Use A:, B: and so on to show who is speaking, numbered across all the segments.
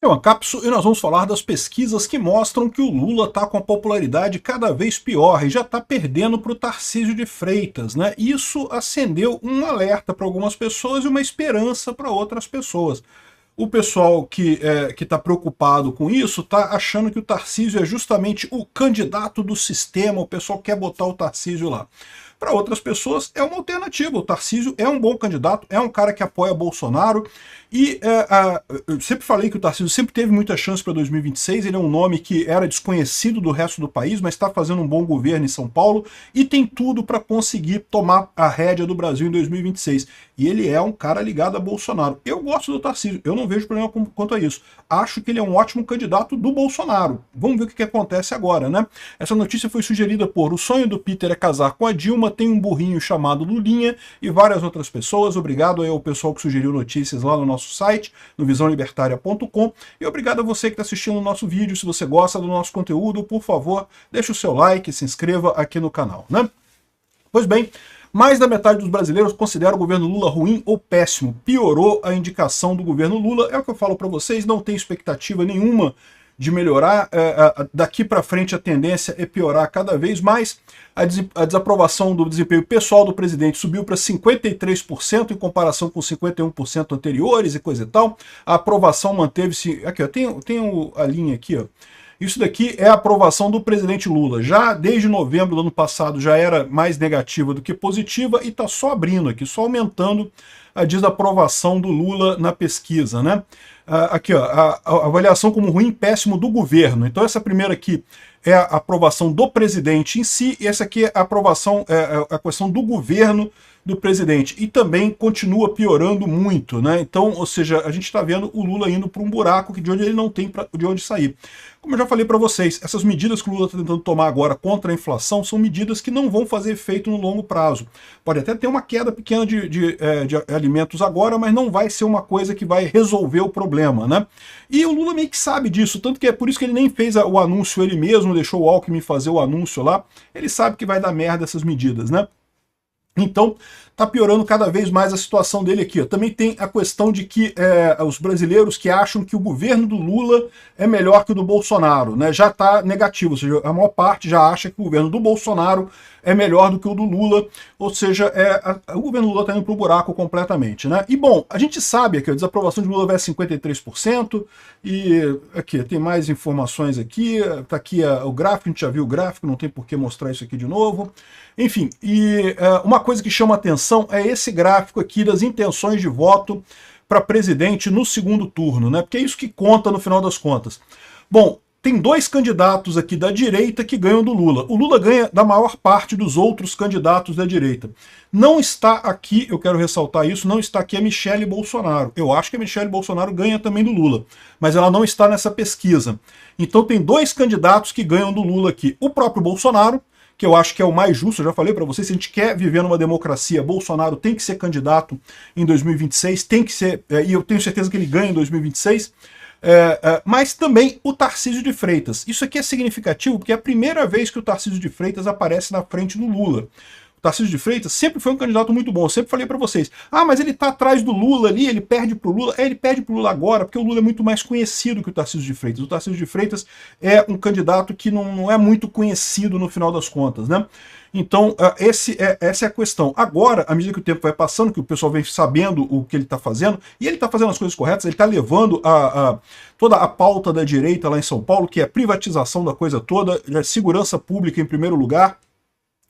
A: É uma cápsula e nós vamos falar das pesquisas que mostram que o Lula está com a popularidade cada vez pior e já está perdendo para o Tarcísio de Freitas, né? Isso acendeu um alerta para algumas pessoas e uma esperança para outras pessoas. O pessoal que está preocupado com isso está achando que o Tarcísio é justamente o candidato do sistema, o pessoal quer botar o Tarcísio lá. Para outras pessoas é uma alternativa, o Tarcísio é um bom candidato, é um cara que apoia Bolsonaro, e eu sempre falei que o Tarcísio sempre teve muita chance para 2026, ele é um nome que era desconhecido do resto do país, mas está fazendo um bom governo em São Paulo, e tem tudo para conseguir tomar a rédea do Brasil em 2026. E ele é um cara ligado a Bolsonaro. Eu gosto do Tarcísio, eu não vejo problema quanto a isso. Acho que ele é um ótimo candidato do Bolsonaro. Vamos ver o que acontece agora, né? Essa notícia foi sugerida por O Sonho do Peter é Casar com a Dilma, tem um burrinho chamado Lulinha e várias outras pessoas. Obrigado aí ao pessoal que sugeriu notícias lá no nosso site, no visãolibertaria.com, e obrigado a você que está assistindo o nosso vídeo. Se você gosta do nosso conteúdo, por favor, deixe o seu like, se inscreva aqui no canal, né? Pois bem, mais da metade dos brasileiros considera o governo Lula ruim ou péssimo. Piorou a indicação do governo Lula. É o que eu falo para vocês, não tem expectativa nenhuma de melhorar. Daqui para frente a tendência é piorar cada vez mais. A desaprovação do desempenho pessoal do presidente subiu para 53% em comparação com 51% anteriores e coisa e tal. A aprovação manteve-se... Aqui, ó, tem a linha aqui, ó. Isso daqui é a aprovação do presidente Lula. Já desde novembro do ano passado já era mais negativa do que positiva e está só abrindo aqui, só aumentando a desaprovação do Lula na pesquisa, né? Aqui, ó, a avaliação como ruim e péssimo do governo. Então essa primeira aqui é a aprovação do presidente em si, e essa aqui é a aprovação, a questão do governo do presidente. E também continua piorando muito, né? Então, ou seja, a gente está vendo o Lula indo para um buraco de onde ele não tem de onde sair. Como eu já falei para vocês, essas medidas que o Lula está tentando tomar agora contra a inflação são medidas que não vão fazer efeito no longo prazo. Pode até ter uma queda pequena de alimentos agora, mas não vai ser uma coisa que vai resolver o problema, né? E o Lula meio que sabe disso, tanto que é por isso que ele nem fez o anúncio ele mesmo, deixou o Alckmin fazer o anúncio lá. Ele sabe que vai dar merda essas medidas, né? Então, está piorando cada vez mais a situação dele aqui. Também tem a questão de que os brasileiros que acham que o governo do Lula é melhor que o do Bolsonaro, né? Já está negativo, ou seja, a maior parte já acha que o governo do Bolsonaro é melhor do que o do Lula, ou seja, o governo Lula está indo para o buraco completamente, né? E bom, a gente sabe que a desaprovação de Lula vai a 53%, e aqui tem mais informações aqui, está aqui o gráfico, a gente já viu o gráfico, não tem por que mostrar isso aqui de novo. Enfim, e uma coisa que chama atenção é esse gráfico aqui das intenções de voto para presidente no segundo turno, né? Porque é isso que conta no final das contas. Bom, tem dois candidatos aqui da direita que ganham do Lula. O Lula ganha da maior parte dos outros candidatos da direita. Não está aqui, eu quero ressaltar isso, não está aqui a Michele Bolsonaro. Eu acho que a Michele Bolsonaro ganha também do Lula, mas ela não está nessa pesquisa. Então tem dois candidatos que ganham do Lula aqui. O próprio Bolsonaro, que eu acho que é o mais justo, eu já falei para vocês, se a gente quer viver numa democracia, Bolsonaro tem que ser candidato em 2026, tem que ser, e eu tenho certeza que ele ganha em 2026, mas também o Tarcísio de Freitas. Isso aqui é significativo porque é a primeira vez que o Tarcísio de Freitas aparece na frente do Lula. O Tarcísio de Freitas sempre foi um candidato muito bom, eu sempre falei para vocês, mas ele tá atrás do Lula ali, ele perde pro Lula. Ele perde pro Lula agora porque o Lula é muito mais conhecido que o Tarcísio de Freitas. O Tarcísio de Freitas é um candidato que não é muito conhecido no final das contas, né? Então, essa é a questão. Agora, à medida que o tempo vai passando, que o pessoal vem sabendo o que ele está fazendo, e ele está fazendo as coisas corretas, ele está levando toda a pauta da direita lá em São Paulo, que é a privatização da coisa toda, a segurança pública em primeiro lugar.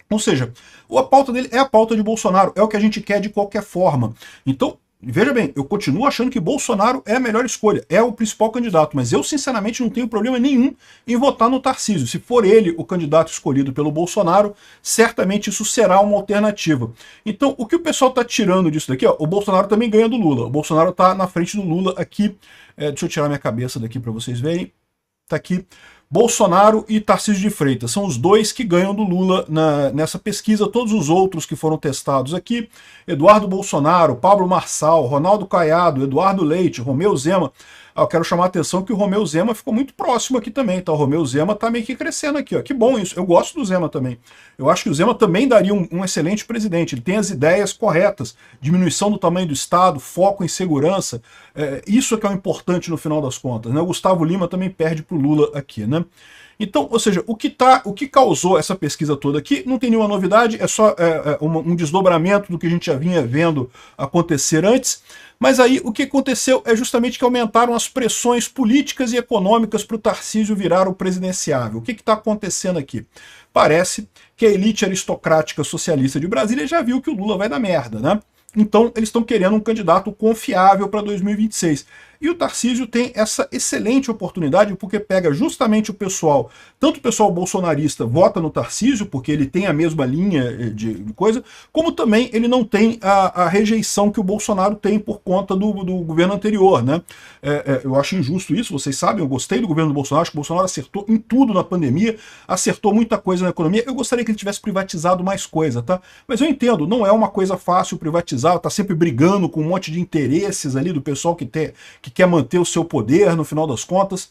A: Ou seja, a pauta dele é a pauta de Bolsonaro, é o que a gente quer de qualquer forma. Então, veja bem, eu continuo achando que Bolsonaro é a melhor escolha, é o principal candidato, mas eu sinceramente não tenho problema nenhum em votar no Tarcísio. Se for ele o candidato escolhido pelo Bolsonaro, certamente isso será uma alternativa. Então, o que o pessoal está tirando disso daqui, ó, o Bolsonaro também ganha do Lula, o Bolsonaro está na frente do Lula aqui, deixa eu tirar minha cabeça daqui para vocês verem. Tá aqui. Bolsonaro e Tarcísio de Freitas são os dois que ganham do Lula nessa pesquisa. Todos os outros que foram testados aqui, Eduardo Bolsonaro, Pablo Marçal, Ronaldo Caiado, Eduardo Leite, Romeu Zema. Eu quero chamar a atenção que o Romeu Zema ficou muito próximo aqui também, tá? O Romeu Zema tá meio que crescendo aqui, ó. Que bom isso. Eu gosto do Zema também. Eu acho que o Zema também daria um excelente presidente. Ele tem as ideias corretas. Diminuição do tamanho do Estado, foco em segurança. Isso é que é o importante no final das contas, né? O Gustavo Lima também perde pro Lula aqui, né? Então, ou seja, o que causou essa pesquisa toda aqui não tem nenhuma novidade, é só um desdobramento do que a gente já vinha vendo acontecer antes. Mas aí o que aconteceu é justamente que aumentaram as pressões políticas e econômicas para o Tarcísio virar o presidenciável. O que está acontecendo aqui? Parece que a elite aristocrática socialista de Brasília já viu que o Lula vai dar merda, né? Então eles estão querendo um candidato confiável para 2026. E o Tarcísio tem essa excelente oportunidade porque pega justamente o pessoal, tanto o pessoal bolsonarista vota no Tarcísio, porque ele tem a mesma linha de coisa, como também ele não tem a rejeição que o Bolsonaro tem por conta do governo anterior, né? Eu acho injusto isso, vocês sabem, eu gostei do governo do Bolsonaro, acho que o Bolsonaro acertou em tudo na pandemia, acertou muita coisa na economia, eu gostaria que ele tivesse privatizado mais coisa, tá? Mas eu entendo, não é uma coisa fácil privatizar, tá sempre brigando com um monte de interesses ali do pessoal que quer manter o seu poder no final das contas.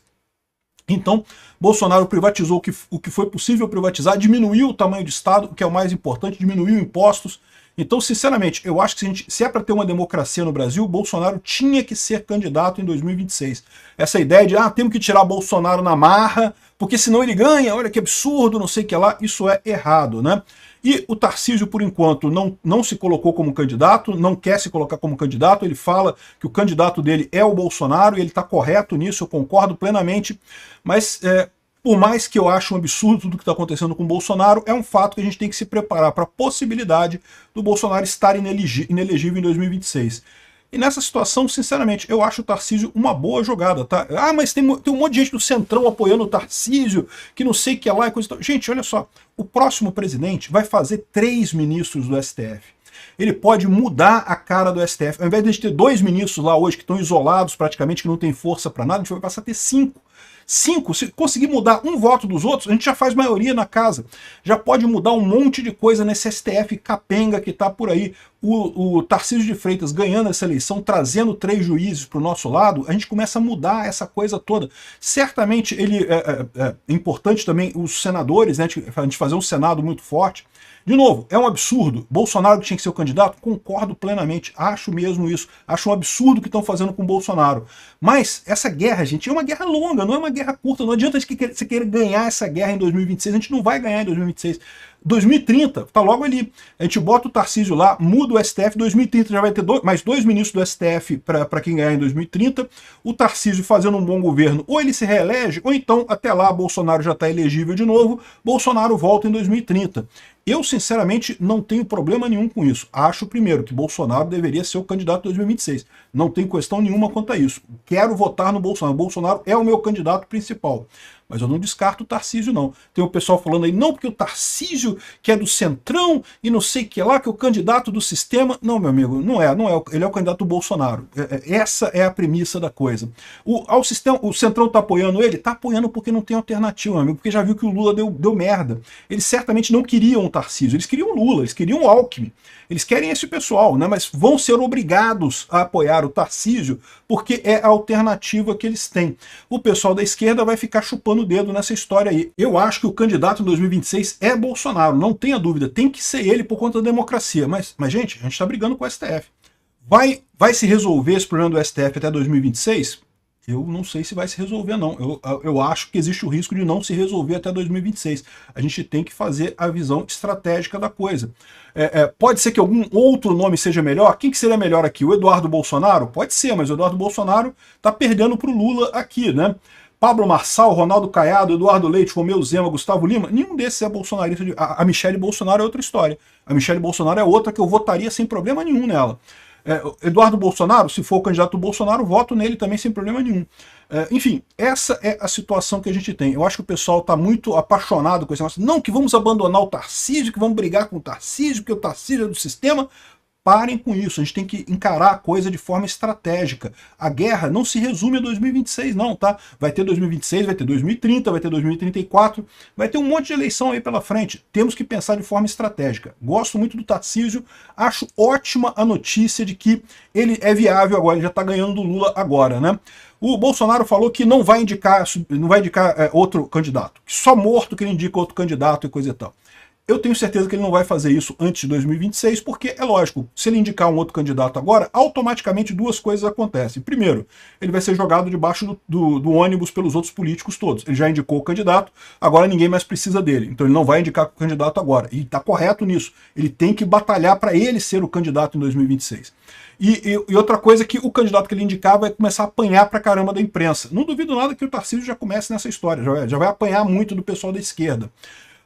A: Então, Bolsonaro privatizou o que foi possível privatizar, diminuiu o tamanho do Estado, o que é o mais importante, diminuiu impostos. Então, sinceramente, eu acho que se é para ter uma democracia no Brasil, Bolsonaro tinha que ser candidato em 2026. Essa ideia de, temos que tirar Bolsonaro na marra, porque senão ele ganha, olha que absurdo, não sei o que lá, isso é errado, né? E o Tarcísio, por enquanto, não se colocou como candidato, não quer se colocar como candidato, ele fala que o candidato dele é o Bolsonaro, e ele está correto nisso, eu concordo plenamente, mas por mais que eu ache um absurdo tudo que está acontecendo com o Bolsonaro, é um fato que a gente tem que se preparar para a possibilidade do Bolsonaro estar inelegível em 2026. E nessa situação, sinceramente, eu acho o Tarcísio uma boa jogada, tá? Mas tem um monte de gente do Centrão apoiando o Tarcísio, que não sei o que é lá e coisa e tal. Gente, olha só, o próximo presidente vai fazer 3 ministros do STF. Ele pode mudar a cara do STF. Ao invés de a gente ter 2 ministros lá hoje que estão isolados praticamente, que não tem força para nada, a gente vai passar a ter 5. 5, se conseguir mudar um voto dos outros, a gente já faz maioria na casa. Já pode mudar um monte de coisa nesse STF capenga que está por aí. O Tarcísio de Freitas ganhando essa eleição, trazendo 3 juízes para o nosso lado, a gente começa a mudar essa coisa toda. Certamente ele é importante também os senadores, né, a gente fazer um Senado muito forte. De novo, é um absurdo. Bolsonaro que tinha que ser o candidato? Concordo plenamente. Acho mesmo isso. Acho um absurdo o que estão fazendo com o Bolsonaro. Mas essa guerra, gente, é uma guerra longa, não é uma guerra curta. Não adianta você querer ganhar essa guerra em 2026. A gente não vai ganhar em 2026. 2030, tá logo ali. A gente bota o Tarcísio lá, muda o STF, 2030 já vai ter mais 2 ministros do STF para quem ganhar em 2030. O Tarcísio fazendo um bom governo, ou ele se reelege, ou então até lá Bolsonaro já está elegível de novo, Bolsonaro volta em 2030. Eu, sinceramente, não tenho problema nenhum com isso. Acho, primeiro, que Bolsonaro deveria ser o candidato de 2026. Não tem questão nenhuma quanto a isso. Quero votar no Bolsonaro. Bolsonaro é o meu candidato principal. Mas eu não descarto o Tarcísio, não. Tem o pessoal falando aí, não, porque o Tarcísio, que é do Centrão, e não sei o que lá, que é o candidato do sistema. Não, meu amigo, não é. Ele é o candidato do Bolsonaro. Essa é a premissa da coisa. O Centrão tá apoiando ele? Tá apoiando porque não tem alternativa, meu amigo, porque já viu que o Lula deu merda. Eles certamente não queriam o Tarcísio, eles queriam o Lula, eles queriam o Alckmin. Eles querem esse pessoal, né? Mas vão ser obrigados a apoiar o Tarcísio porque é a alternativa que eles têm. O pessoal da esquerda vai ficar chupando o dedo nessa história aí. Eu acho que o candidato em 2026 é Bolsonaro, não tenha dúvida. Tem que ser ele por conta da democracia. Mas gente, a gente está brigando com o STF. Vai se resolver esse problema do STF até 2026? Eu não sei se vai se resolver, não. Eu acho que existe o risco de não se resolver até 2026. A gente tem que fazer a visão estratégica da coisa. Pode ser que algum outro nome seja melhor? Quem que seria melhor aqui? O Eduardo Bolsonaro? Pode ser, mas o Eduardo Bolsonaro está perdendo para o Lula aqui, né? Pablo Marçal, Ronaldo Caiado, Eduardo Leite, Romeu Zema, Gustavo Lima, nenhum desses é bolsonarista. A Michelle Bolsonaro é outra história. A Michelle Bolsonaro é outra que eu votaria sem problema nenhum nela. Eduardo Bolsonaro, se for o candidato do Bolsonaro, voto nele também sem problema nenhum. Enfim, essa é a situação que a gente tem. Eu acho que o pessoal está muito apaixonado com esse negócio. Não, que vamos abandonar o Tarcísio, que vamos brigar com o Tarcísio, porque o Tarcísio é do sistema. Parem com isso, a gente tem que encarar a coisa de forma estratégica. A guerra não se resume a 2026 não, tá? Vai ter 2026, vai ter 2030, vai ter 2034, vai ter um monte de eleição aí pela frente. Temos que pensar de forma estratégica. Gosto muito do Tarcísio, acho ótima a notícia de que ele é viável agora, ele já está ganhando do Lula agora, né? O Bolsonaro falou que não vai indicar outro candidato, que só morto que ele indica outro candidato e coisa e tal. Eu tenho certeza que ele não vai fazer isso antes de 2026, porque é lógico, se ele indicar um outro candidato agora, automaticamente duas coisas acontecem. Primeiro, ele vai ser jogado debaixo do ônibus pelos outros políticos todos. Ele já indicou o candidato, agora ninguém mais precisa dele. Então ele não vai indicar o candidato agora. E está correto nisso. Ele tem que batalhar para ele ser o candidato em 2026. E outra coisa é que o candidato que ele indicar vai começar a apanhar pra caramba da imprensa. Não duvido nada que o Tarcísio já comece nessa história, já vai apanhar muito do pessoal da esquerda.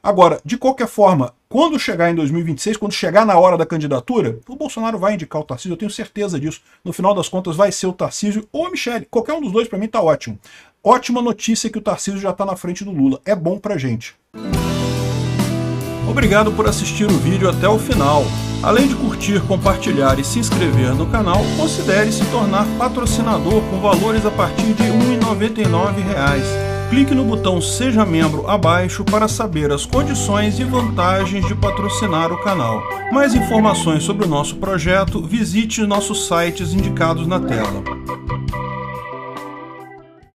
A: Agora, de qualquer forma, quando chegar em 2026, quando chegar na hora da candidatura, o Bolsonaro vai indicar o Tarcísio, eu tenho certeza disso. No final das contas vai ser o Tarcísio ou a Michelle. Qualquer um dos dois para mim tá ótimo. Ótima notícia que o Tarcísio já tá na frente do Lula. É bom pra gente. Obrigado por assistir o vídeo até o final. Além de curtir, compartilhar e se inscrever no canal, considere se tornar patrocinador com valores a partir de R$ 1,99. Clique no botão Seja Membro abaixo para saber as condições e vantagens de patrocinar o canal. Mais informações sobre o nosso projeto, visite nossos sites indicados na tela.